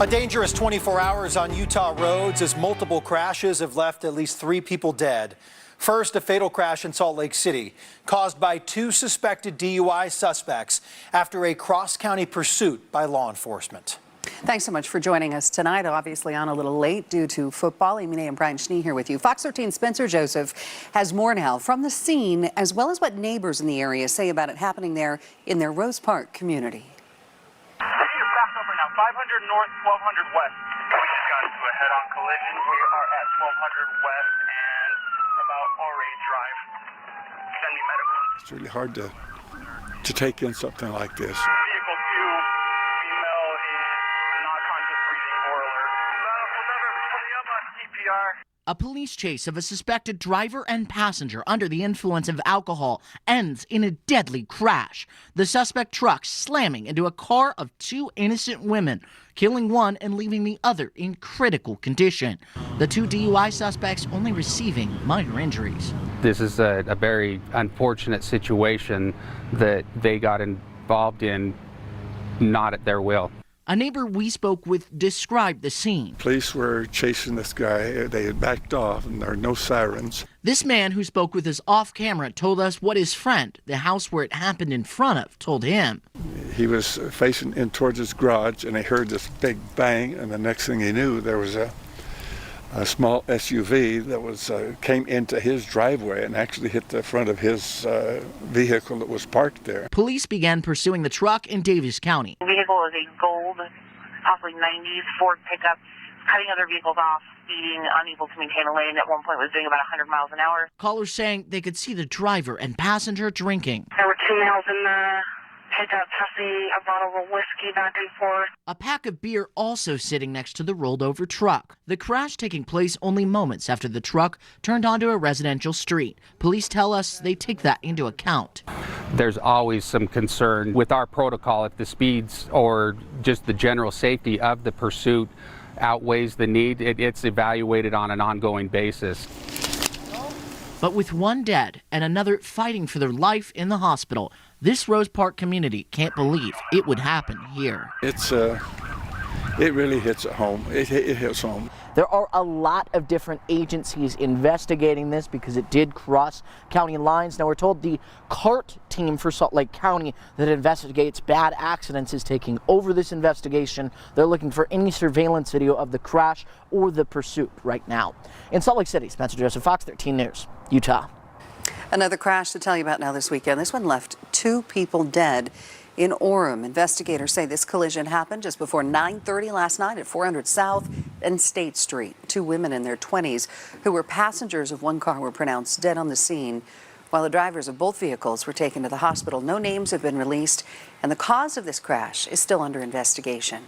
A dangerous 24 hours on Utah roads as multiple crashes have left at least 3 people dead. First, a fatal crash in Salt Lake City caused by 2 suspected DUI suspects after a cross-county pursuit by law enforcement. Thanks so much for joining us tonight. Obviously on a little late due to football. Emine and Brian Schnee here with you. Fox 13 Spencer Joseph has more now from the scene, as well as what neighbors in the area say about it happening there in their Rose Park community. 500 north, 1200 west. We just got into a head-on collision. We are at 1200 west and about Ouray Drive. Send me medical. It's really hard to take in something like this. Vehicle 2, female is not conscious, breathing, or alert. Medical never putting up on CPR. A police chase of a suspected driver and passenger under the influence of alcohol ends in a deadly crash. The suspect truck slamming into a car of 2 innocent women, killing one and leaving the other in critical condition. The 2 DUI suspects only receiving minor injuries. This is a very unfortunate situation that they got involved in, not at their will. A neighbor we spoke with described the scene. Police were chasing this guy. They had backed off and there are no sirens. This man who spoke with us off camera told us what his friend, the house where it happened in front of, told him. He was facing in towards his garage and he heard this big bang, and the next thing he knew there was a small SUV that was came into his driveway and actually hit the front of his vehicle that was parked there. Police began pursuing the truck in Davis County. The vehicle is a gold, possibly 90s Ford pickup, cutting other vehicles off, speeding, unable to maintain a lane. At one point was doing about 100 miles an hour. Callers saying they could see the driver and passenger drinking. There were 2 males in the pickup passing a bottle of whiskey back and forth. A pack of beer also sitting next to the rolled over truck. The crash taking place only moments after the truck turned onto a residential street. Police tell us they take that into account. There's always some concern with our protocol if the speeds or just the general safety of the pursuit outweighs the need. It's evaluated on an ongoing basis. But with 1 dead and another fighting for their life in the hospital, this Rose Park community can't believe it would happen here. It really hits at home. It hits home. There are a lot of different agencies investigating this because it did cross county lines. Now we're told the CART team for Salt Lake County that investigates bad accidents is taking over this investigation. They're looking for any surveillance video of the crash or the pursuit right now. In Salt Lake City, Spencer Joseph, Fox 13 News, Utah. Another crash to tell you about now this weekend. This one left 2 people dead in Orem. Investigators say this collision happened just before 9:30 last night at 400 South and State Street. 2 women in their 20s who were passengers of one car were pronounced dead on the scene, while the drivers of both vehicles were taken to the hospital. No names have been released, and the cause of this crash is still under investigation.